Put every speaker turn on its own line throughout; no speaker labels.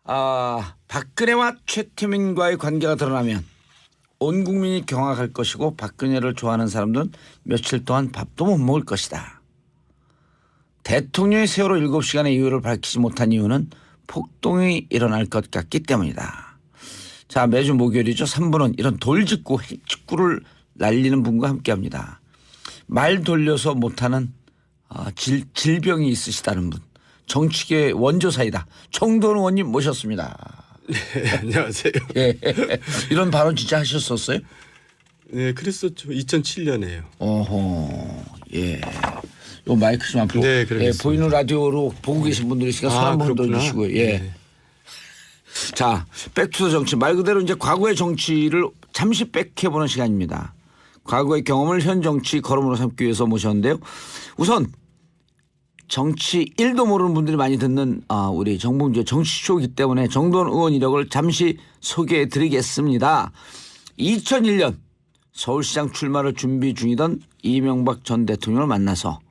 박근혜와 최태민과의 관계가 드러나면 온 국민이 경악할 것이고 박근혜를 좋아하는 사람들은 며칠 동안 밥도 못 먹을 것이다. 대통령이 세월호 7시간의 이유를 밝히지 못한 이유는 폭동이 일어날 것 같기 때문이다. 자, 매주 목요일이죠. 3부는 이런 돌직구, 핵직구를 날리는 분과 함께합니다. 말 돌려서 못하는 질병이 있으시다는 분. 정치계의 원조사이다. 정도원 의원님 모셨습니다.
네, 안녕하세요.
예. 이런 발언 진짜 하셨었어요?
네, 그랬었죠. 2007년에요.
어허, 예. 요 마이크 좀 앞으로.
네,
예, 보이는 라디오로 보고 계신 분들이 있으니까 손 한번 들어주시고요. 예.
네.
자, 백투더 정치. 말 그대로 이제 과거의 정치를 잠시 백해보는 시간입니다. 과거의 경험을 현 정치 걸음으로 삼기 위해서 모셨는데요. 우선 정치 1도 모르는 분들이 많이 듣는 우리 정봉주의 정치쇼이기 때문에 정도원 의원 이력을 잠시 소개해 드리겠습니다. 2001년 서울시장 출마를 준비 중이던 이명박 전 대통령을 만나서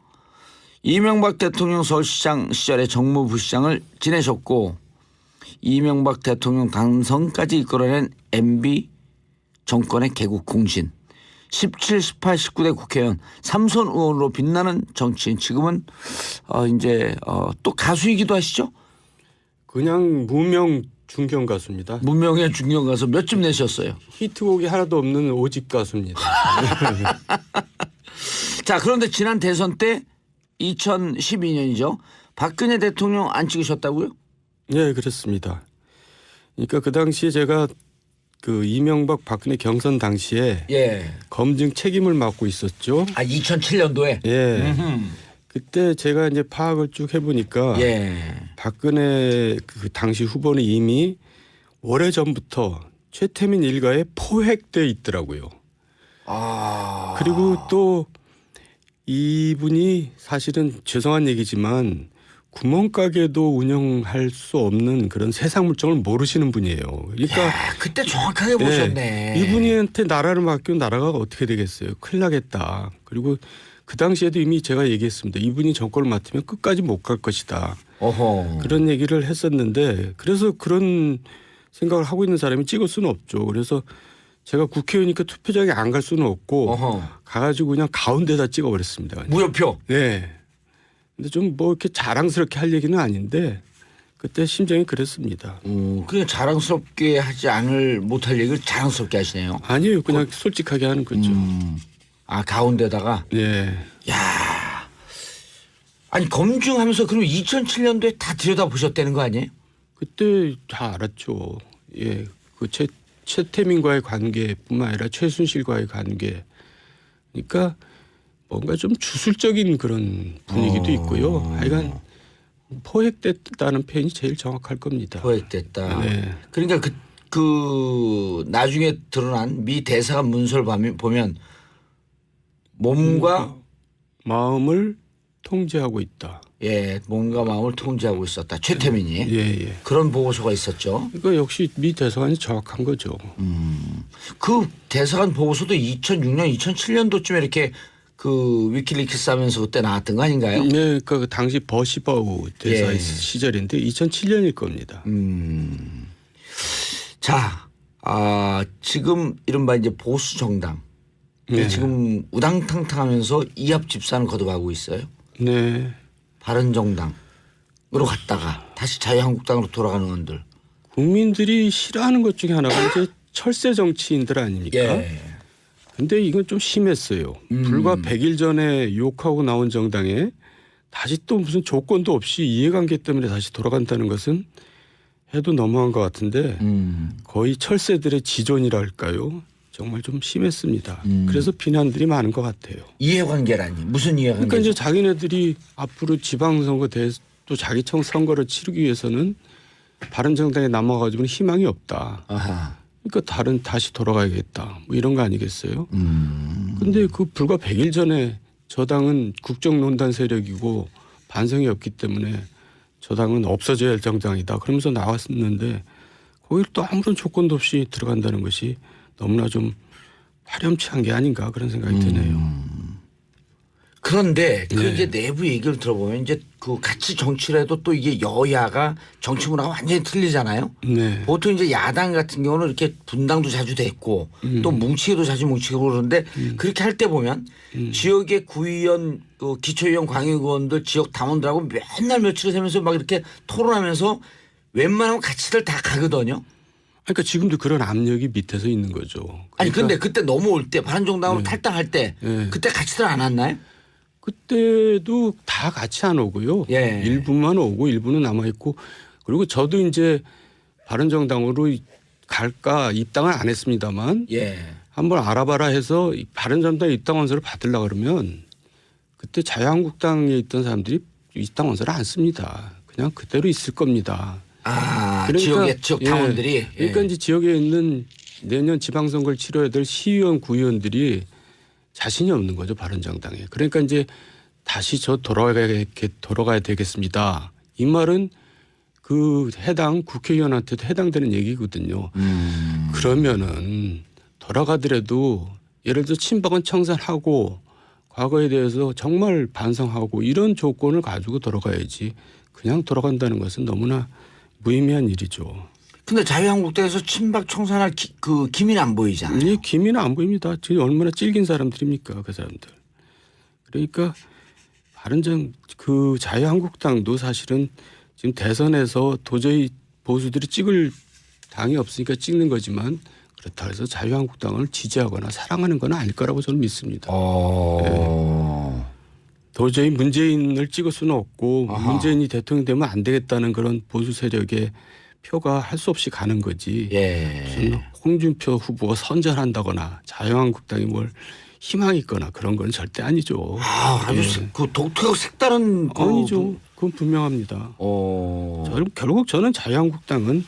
이명박 대통령 서울시장 시절에 정무부시장을 지내셨고 이명박 대통령 당선까지 이끌어낸 MB 정권의 개국 공신 17, 18, 19대 국회의원 3선 의원으로 빛나는 정치인. 지금은 이제 또 가수이기도 하시죠?
그냥 무명 중견 가수입니다.
무명의 중견 가수 몇 점 내셨어요?
히트곡이 하나도 없는 오집 가수입니다.
자, 그런데 지난 대선 때 2012년이죠. 박근혜 대통령 안 찍으셨다고요?
네, 그렇습니다. 그러니까 그 당시에 제가 그 이명박 박근혜 경선 당시에 검증 책임을 맡고 있었죠.
2007년도에?
예. 그때 제가 이제 파악을 쭉 해보니까 박근혜 그 당시 후보는 이미 오래전부터 최태민 일가에 포획돼 있더라고요. 그리고 또 이분이 사실은 죄송한 얘기지만 구멍가게도 운영할 수 없는 그런 세상 물정을 모르시는 분이에요. 그러니까
그때 정확하게 보셨네.
이분한테 나라를 맡기면 나라가 어떻게 되겠어요. 큰일 나겠다. 그리고 그 당시에도 이미 제가 얘기했습니다. 이분이 정권을 맡으면 끝까지 못 갈 것이다.
어허.
그런 얘기를 했었는데 그래서 그런 생각을 하고 있는 사람이 찍을 수는 없죠. 그래서 제가 국회의원이니까 투표장에 안 갈 수는 없고 가가지고 그냥 가운데다 찍어버렸습니다. 그냥.
무효표?
네. 근데 좀 뭐 이렇게 자랑스럽게 할 얘기는 아닌데 그때 심정이 그랬습니다.
그냥 자랑스럽게 하지 못할 얘기를 자랑스럽게 하시네요.
아니에요. 그냥 솔직하게 하는 거죠.
가운데다가?
네.
야, 아니 검증하면서 그럼 2007년도에 다 들여다보셨다는 거 아니에요?
그때 다 알았죠. 예. 그 최태민과의 관계뿐만 아니라 최순실과의 관계. 그러니까 뭔가 좀 주술적인 그런 분위기도 있고요. 하여간 포획됐다는 표현이 제일 정확할 겁니다.
포획됐다.
네.
그러니까 그 나중에 드러난 미 대사관 문서를 보면 몸과
마음을 통제하고 있다.
예, 몸과 마음을 통제하고 있었다. 최태민이.
예.
그런 보고서가 있었죠.
이거 역시 미 대사관이 정확한 거죠.
그 대사관 보고서도 2006년, 2007년도쯤에 이렇게 그 위키리크스 하면서 그때 나왔던 거 아닌가요?
네, 그러니까 그 당시 버시바우 대사 시절인데 2007년일 겁니다.
자, 지금 이른바 이제 보수 정당 지금 우당탕탕하면서 이합 집산을 거듭하고 있어요.
네.
바른정당으로 갔다가 다시 자유한국당으로 돌아가는 의원들.
국민들이 싫어하는 것 중에 하나가 이제 철새 정치인들 아닙니까? 근데 이건 좀 심했어요. 불과 100일 전에 욕하고 나온 정당에 다시 또 무슨 조건도 없이 이해관계 때문에 다시 돌아간다는 것은 해도 너무한 것 같은데 거의 철새들의 지존이랄까요? 정말 좀 심했습니다. 그래서 비난들이 많은 것 같아요.
이해관계라니 무슨 이해관계?
그러니까 이제 자기네들이 앞으로 지방선거 또 자기청 선거를 치르기 위해서는 바른정당에 남아가지고는 희망이 없다. 그러니까 다시 돌아가야겠다. 뭐 이런 거 아니겠어요? 근데 그 불과 100일 전에 저당은 국정농단 세력이고 반성이 없기 때문에 저당은 없어져야 할 정당이다. 그러면서 나왔었는데 거기를 또 아무런 조건도 없이 들어간다는 것이 너무나 좀 파렴치한 게 아닌가 그런 생각이 드네요.
그런데 그
네.
이제 내부 얘기를 들어보면 이제 그 같이 정치를 해도 또 이게 여야가 정치 문화가 완전히 틀리잖아요.
네.
보통 이제 야당 같은 경우는 이렇게 분당도 자주 됐고 또 뭉치기도 자주 뭉치고 그러는데 그렇게 할 때 보면 지역의 구의원, 기초의원, 광역의원들 지역 당원들하고 맨날 며칠을 세면서 막 이렇게 토론하면서 웬만하면 같이들 다 가거든요.
그러니까 지금도 그런 압력이 밑에서 있는 거죠.
아니
그러니까
근데 그때 넘어올 때 바른정당으로 탈당할 때
네.
그때 같이들 안 왔나요?
그때도 다 같이 안 오고요.
예.
일부만 오고 일부는 남아 있고 그리고 저도 이제 바른정당으로 갈까 입당을 안 했습니다만
예.
한번 알아봐라 해서 바른정당 입당 원서를 받으려고 그러면 그때 자유한국당에 있던 사람들이 입당 원서를 안 씁니다. 그냥 그대로 있을 겁니다.
아,
그러니까,
지역 당원들이.
예. 그러니까 이제 지역에 있는 내년 지방선거를 치러야 될 시의원, 구의원들이 자신이 없는 거죠. 바른정당에. 그러니까 이제 다시 돌아가야 되겠습니다. 이 말은 그 해당 국회의원한테도 해당되는 얘기거든요. 그러면은 돌아가더라도 예를 들어 친박은 청산하고 과거에 대해서 정말 반성하고 이런 조건을 가지고 돌아가야지 그냥 돌아간다는 것은 너무나 무의미한 일이죠.
근데 자유한국당에서 친박 청산할 그 기미는 안 보이잖아요.
이 기미는 안 보입니다. 지금 얼마나 찔긴 사람들입니까, 그 사람들. 그러니까 그 자유한국당도 사실은 지금 대선에서 도저히 보수들이 찍을 당이 없으니까 찍는 거지만 그렇다고 해서 자유한국당을 지지하거나 사랑하는 건 아닐 거라고 저는 믿습니다. 도저히 문재인을 찍을 수는 없고
아하.
문재인이 대통령 되면 안 되겠다는 그런 보수 세력의 표가 할 수 없이 가는 거지.
예.
무슨 홍준표 후보가 선전한다거나 자유한국당이 뭘 희망이 있거나 그런 건 절대 아니죠.
아주 그 독특하고 색다른
아니죠. 그건 분명합니다. 결국 저는 자유한국당은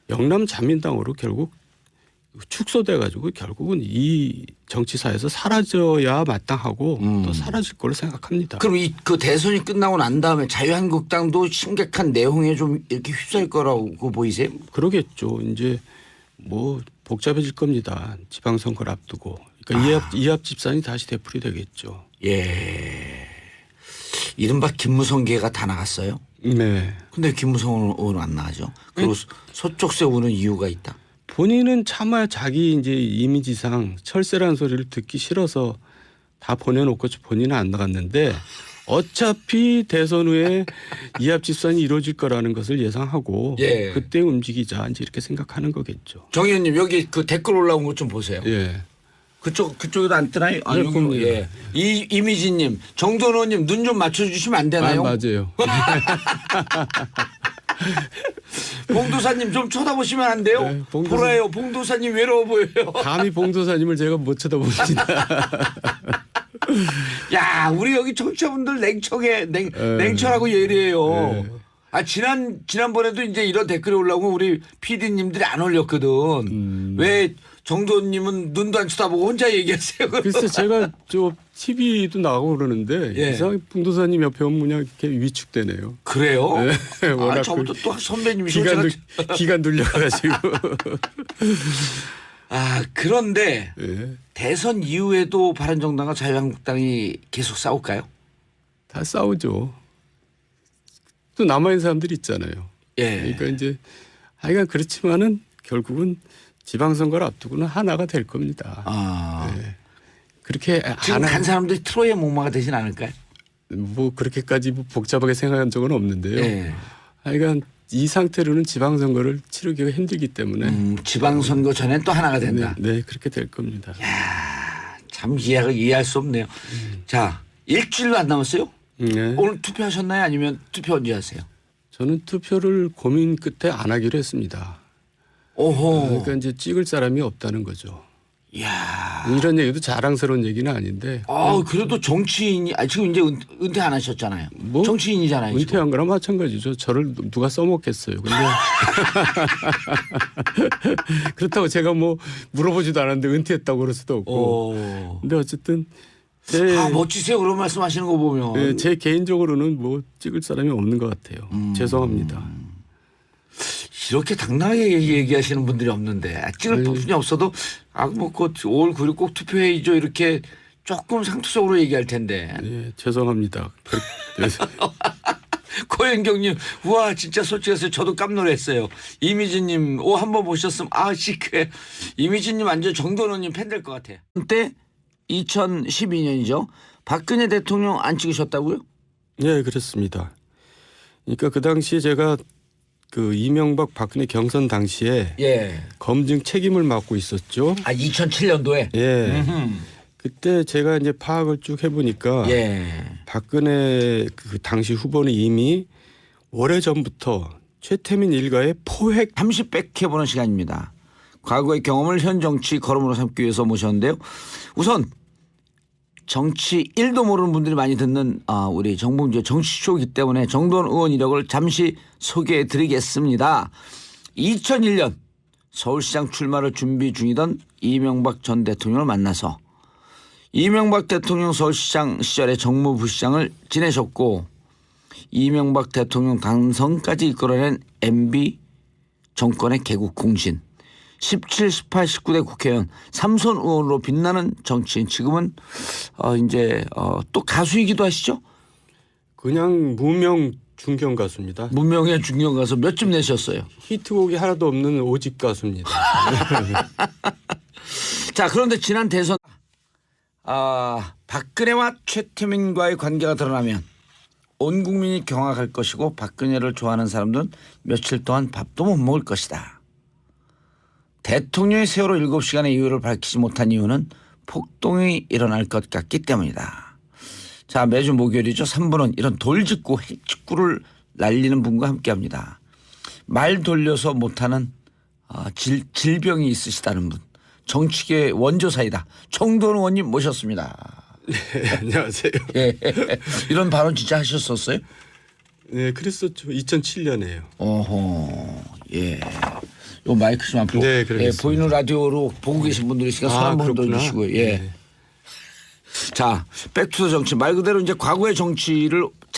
영남 자민당으로 결국 축소돼 가지고 결국은 이 정치사에서 사라져야 마땅하고 또 사라질 거로 생각합니다.
그럼 그 대선이 끝나고 난 다음에 자유한국당도 심각한 내홍에 좀 이렇게 휩싸일 거라고 보이세요?
그러겠죠. 이제 뭐 복잡해질 겁니다. 지방선거를 앞두고. 그러니까 이합 집산이 다시 되풀이 되겠죠.
예. 이른바 김무성계가 다 나갔어요.
네.
근데 김무성 의원 안 나가죠. 그리고 서쪽 세우는 이유가 있다.
본인은 차마 자기 이제 이미지상 철새라는 소리를 듣기 싫어서 다 보내놓고 본인은 안 나갔는데 어차피 대선 후에 이합 집산이 이루어질 거라는 것을 예상하고
예.
그때 움직이자 이제 이렇게 생각하는 거겠죠.
정 의원님 여기 그 댓글 올라온 것 좀 보세요.
예.
그쪽에도 안 뜨나요?
네, 봅니다.
예. 이미지님, 정돈 의원님 눈 좀 맞춰주시면 안 되나요?
맞아요.
봉도사님 좀 쳐다보시면 안 돼요?
네,
보라요. 봉도사님 외로워 보여요.
감히 봉도사님을 제가 못 쳐다봅니다.
야, 우리 여기 청취자분들 냉철하고 예리해요. 아, 지난번에도 이제 이런 댓글이 올라오고 우리 PD님들이 안 올렸거든. 왜 정도님은 눈도 안 쳐다보고 혼자 얘기하세요?
글쎄 제가 저 TV도 나가고 그러는데
예.
이상하게 봉도사님 옆에 오면 그냥 이렇게 위축되네요.
그래요?
네, 워낙
저부터 또 선배님이시고
기가 눌려가지고.
그런데
예.
대선 이후에도 바른정당과 자유한국당이 계속 싸울까요?
다 싸우죠. 또 남아있는 사람들이 있잖아요.
예.
그러니까 이제 하여간 그렇지만은 결국은 지방선거를 앞두고는 하나가 될 겁니다. 네. 그렇게
지금 간 사람들이 트로이의 목마가 되진 않을까요?
뭐 그렇게까지 복잡하게 생각한 적은 없는데요.
예.
하여간 이 상태로는 지방선거를 치르기가 힘들기 때문에
지방선거 전엔 또 하나가 된다.
네, 그렇게 될 겁니다.
참 이해할 수 없네요. 자, 일주일도 안 남았어요?
네.
오늘 투표하셨나요? 아니면 투표 언제 하세요?
저는 투표를 고민 끝에 안 하기로 했습니다.
오호.
그러니까 이제 찍을 사람이 없다는 거죠.
이야.
이런 얘기도 자랑스러운 얘기는 아닌데.
그래도 정치인이 지금 이제 은퇴 안 하셨잖아요.
뭐
정치인이잖아요. 지금.
은퇴한 거랑 마찬가지죠. 저를 누가 써먹겠어요. 근데 그렇다고 제가 뭐 물어보지도 않았는데 은퇴했다고 그럴 수도 없고. 근데 어쨌든
멋지세요. 그런 말씀하시는 거 보면.
네, 제 개인적으로는 뭐 찍을 사람이 없는 것 같아요. 죄송합니다.
이렇게 당당하게 얘기하시는 분들이 없는데 찍을 부분이 없어도 뭐그 5월 9일 꼭 투표해야죠 이렇게 조금 상투적으로 얘기할 텐데.
예, 죄송합니다.
고현경님, 우와 진짜 솔직해서 저도 깜놀했어요. 이미진님, 한번 보셨으면 시크해. 이미진님 완전 정도원님 팬 될 것 같아. 그때 2012년이죠. 박근혜 대통령 안 찍으셨다고요?
예, 그렇습니다. 그러니까 그 당시에 제가 그 이명박 박근혜 경선 당시에
예.
검증 책임을 맡고 있었죠.
2007년도에.
예. 그때 제가 이제 파악을 쭉 해보니까
예.
박근혜 그 당시 후보는 이미 오래전부터 최태민 일가의 포획
30백 해보는 시간입니다. 과거의 경험을 현 정치 걸음으로 삼기 위해서 모셨는데요. 우선 정치 1도 모르는 분들이 많이 듣는 우리 정봉주의 정치쇼이기 때문에 정도원 의원 이력을 잠시 소개해 드리겠습니다. 2001년 서울시장 출마를 준비 중이던 이명박 전 대통령을 만나서 이명박 대통령 서울시장 시절에 정무부시장을 지내셨고 이명박 대통령 당선까지 이끌어낸 MB 정권의 개국 공신 17, 18, 19대 국회의원 3선 의원으로 빛나는 정치인. 지금은 이제 또 가수이기도 하시죠?
그냥 무명 중견 가수입니다.
무명의 중견 가수 몇 집 내셨어요?
히트곡이 하나도 없는 오집 가수입니다.
자, 그런데 지난 대선 박근혜와 최태민과의 관계가 드러나면 온 국민이 경악할 것이고 박근혜를 좋아하는 사람들은 며칠 동안 밥도 못 먹을 것이다. 대통령이 세월호 7시간의 이유를 밝히지 못한 이유는 폭동이 일어날 것 같기 때문이다. 자, 매주 목요일이죠. 3부는 이런 돌직구, 핵직구를 날리는 분과 함께합니다. 말 돌려서 못하는 질병이 있으시다는 분. 정치계의 원조사이다. 정도원 의원님 모셨습니다.
네, 안녕하세요.
예. 이런 발언 진짜 하셨었어요?
네, 그랬었죠. 2007년에요.
어허, 예. 요 마이크 좀 앞으로.
네, 그러겠습니다.
보이는 라디오로 보고 계신 분들이 있으니까 손 한번 들어주시고요. 예.
네.
자, 백투더 정치 말 그대로 이제 과거의 정치를